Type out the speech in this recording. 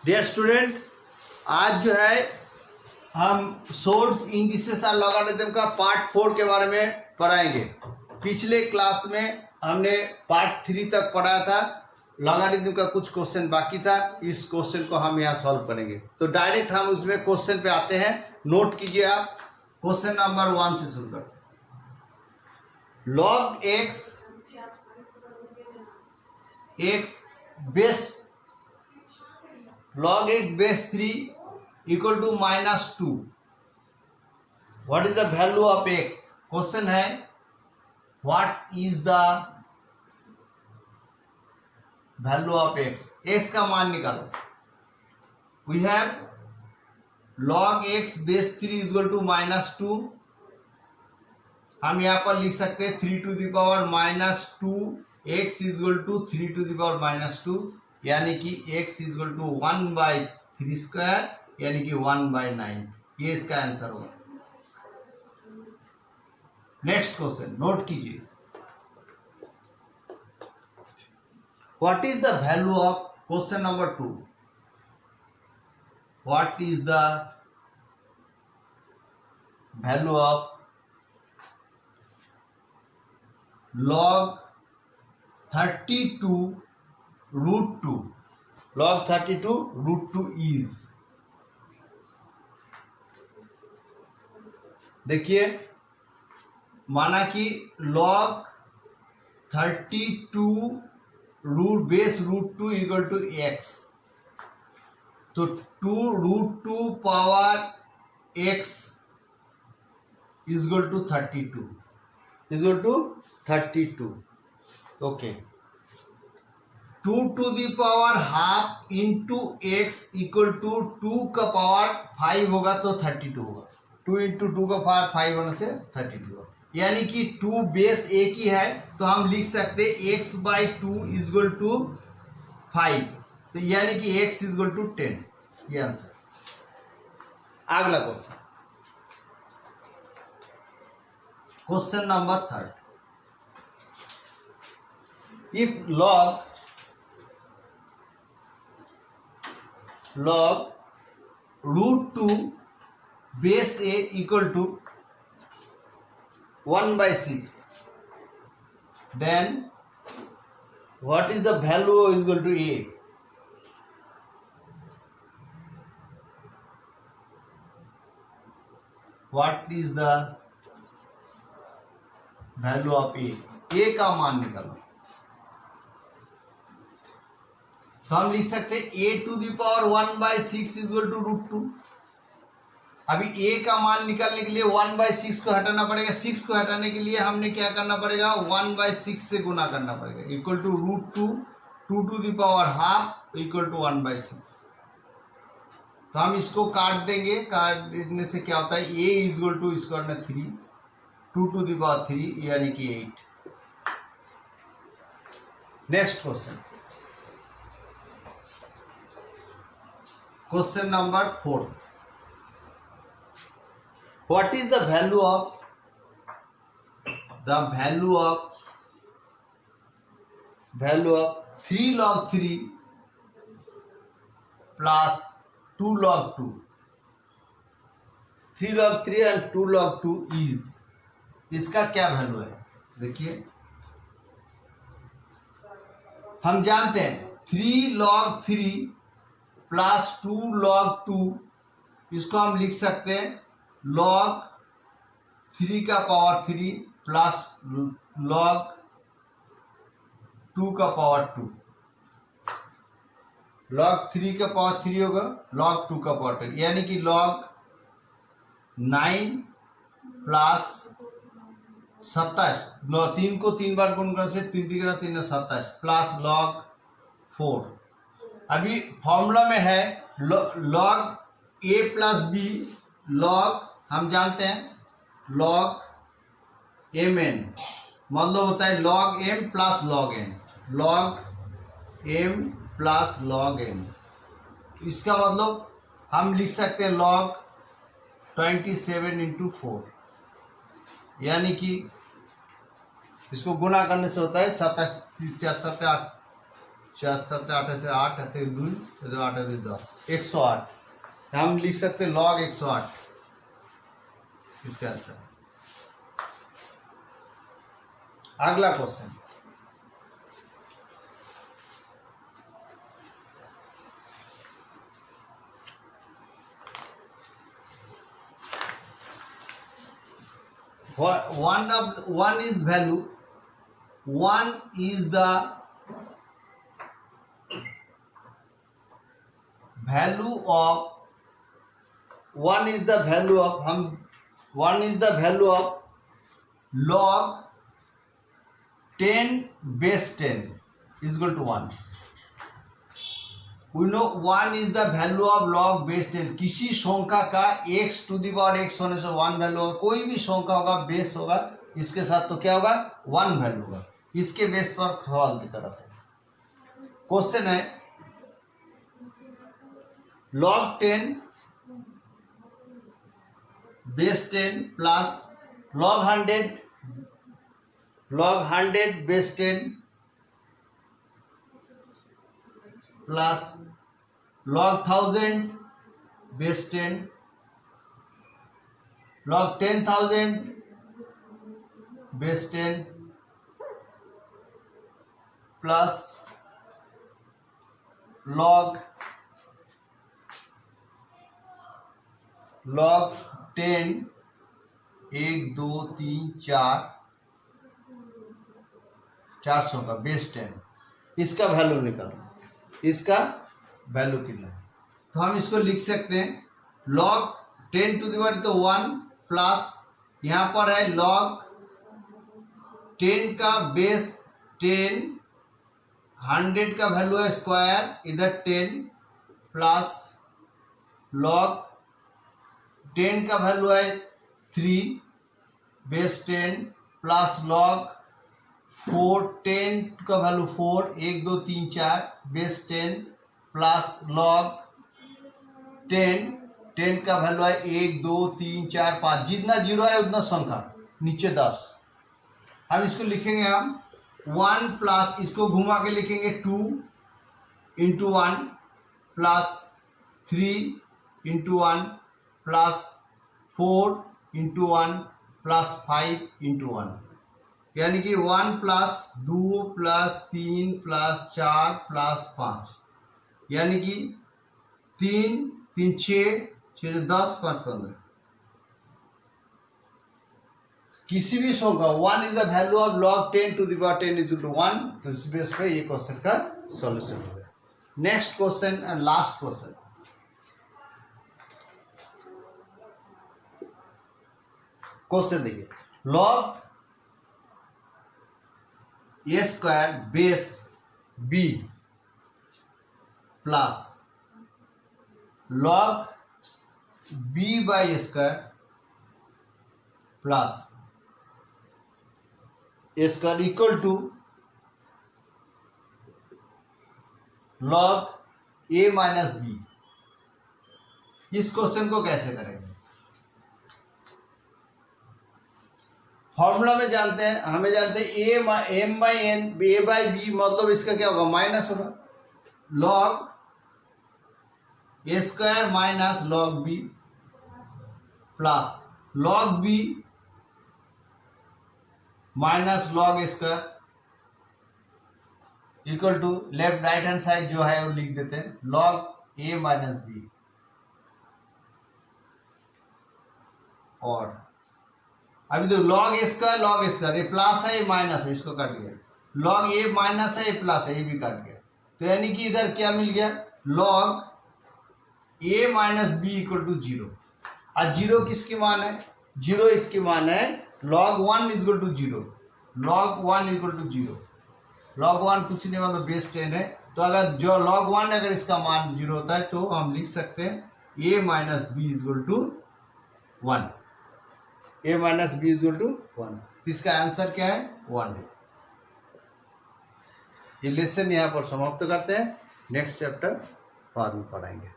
Dear student, आज जो है हम सोर्स इंडिसेस और लॉगरिथम का पार्ट 4 के बारे में पढ़ाएंगे। पिछले क्लास में हमने पार्ट 3 तक पढ़ा था। लॉगरिथम का कुछ क्वेश्चन बाकी था, इस क्वेश्चन को हम यहाँ सॉल्व करेंगे। तो डायरेक्ट हम उसमें क्वेश्चन पे आते हैं। नोट कीजिए आप, क्वेश्चन नंबर 1 से शुरू करते हैं। Log x base log x base 3 equal to -2. What is the value of x? Question है, what is the value of x? x का मान निकालो। We have log x base 3 is equal to -2। हम यहाँ पर लिख सकते हैं 3 to the power -2 x is equal to 3 to the power -2, यानी कि x is equal to 1/3 square, यानी कि 1/9। ये इसका आंसर होगा। नेक्स्ट क्वेश्चन नोट कीजिए। What is the value of question number 2? What is the value of log 32 root 2? log 32 root 2 is, देखिए माना कि log 32 root base root 2 equal to x, तो 2 root 2 power x is equal to 32 is equal to 32। Okay, 2 to the power half into x equal to 2 का power 5 होगा तो 32 होगा। 2 into 2 का power 5 होने से 32 होगा, यानी कि 2 बेस एक ही है, तो हम लिख सकते हैं x/2 इज इक्वल टू 5, तो यानी कि x इज इक्वल टू 10। ये आंसर। अगला question, question number 3। If log root 2 base a equal to 1/6, then what is the value equal to a? What is the value of a? a का मान निकालो। तो हम लिख सकते हैं a to the power 1/6 is equal to root 2। अभी a का मान निकालने के लिए 1/6 को हटाना पड़ेगा। 6 को हटाने के लिए हमने क्या करना पड़ेगा, 1/6 से गुना करना पड़ेगा, equal to root 2। 2 to the power half equal to 1/6। तो हम इसको काट देंगे, काट देने से क्या होता है, a इज इक्वल टू इसको करना 3, 2 टू दी पावर 3 यानी कि 8। Next question, question number 4। What is the value of 3 log 3 plus 2 log 2? 3 log 3 and 2 log 2 is, इसका क्या वैल्यू है? देखिए हम जानते हैं 3 log 3 प्लस 2 log 2, इसको हम लिख सकते हैं log 3 का पावर 3 प्लस log 2 का पावर 2। log 3 का पावर 3 होगा, log 2 का पावर 2, यानी कि log 9 प्लस 27, 3 को 3 बार गुण करने से 3 3 3 27 प्लस log 4। अभी फॉर्मूला में है log a plus b, log हम जानते हैं log mn, मतलब होता है log m plus log n, log m plus log n। इसका मतलब हम लिख सकते हैं log 27 इंटू 4, यानी कि इसको गुणा करने से होता है 7 7 8 4 7 8 से 8 है 2 तो 8 है 10 108 हम लिख सकते log 108 इसका आंसर। अगला question one is value, one is the value of one is the value of log 10 base 10 is equal to 1. We know 1 is the value of log base 10. किसी संख्या का x to the power x होने से 1 value होगा, कोई भी संख्या होगा बेस होगा इसके साथ तो क्या होगा 1 वैल्यू होगा। इसके बेस पर सवाल कराते हैं। क्वेश्चन है log 10 base 10 plus log 100 base 10 plus log 1000 base 10 log 10,000 base 10 plus log 10 1 2 3 4 400 का बेस 10 इसका वैल्यू निकालो, इसका वैल्यू कितना है। तो हम इसको लिख सकते हैं log 10 टू द पावर तो 1 प्लस यहाँ पर है log 10 का बेस 10 100 का वैल्यू है स्क्वायर इधर 10 प्लस log 10 का वैल्यू है 3 बेस 10 प्लस log 4 10 का वैल्यू 4 1 2 3 4 बेस 10 प्लस log 10 का वैल्यू है 1 2 3 4 5 जितना जीरो है उतना संख्या नीचे 10। हम इसको लिखेंगे हम 1 प्लस इसको घुमा के लिखेंगे 2 into 1 plus 3 into 1 plus 4 into 1 plus 5 into 1 यानी कि 1 प्लस 2 प्लस 3 प्लस 4 प्लस 5 यानी कि 3 3 6 6 10 5 15। किसी भी संख्या 1 is the value of log 10 to the power 10 is equal to 1। तो इस बेस पे ये क्वेश्चन का सॉल्यूशन हो गया। Next question and last question देखिए log a square base b plus log b by square plus a square equal to log a minus b. इस question को कैसे करेंगे? फॉर्मूला में जानते हैं, हमें जानते हैं m by n a by b मतलब इसका क्या होगा माइनस होगा log a square minus log b plus log b minus log a square equal to left right hand side जो है वो लिख देते हैं log ए माइनस बी और अभी तो log ए स्क्वायर ये प्लस है ये माइनस है इसको काट गया log ए माइनस है ये प्लस है ये भी काट गया। तो यानी कि इधर क्या मिल गया log a minus b equal to 0। और 0 किसकी मान है? 0 इसकी मान है log 1 is equal to 0 log 1 equal to 0 log 1 कुछ नहीं मतलब बेस 10 है। तो अगर जो log 1 अगर इसका मान 0 होता है तो हम लिख सकते हैं a माइनस बी is equal to 1 a minus बी इज इक्वल टू 1। तो इसका आंसर क्या है 1 है। ये लेसन यहाँ पर समाप्त करते हैं। नेक्स्ट चैप्टर बाद में पढ़ाएंगे।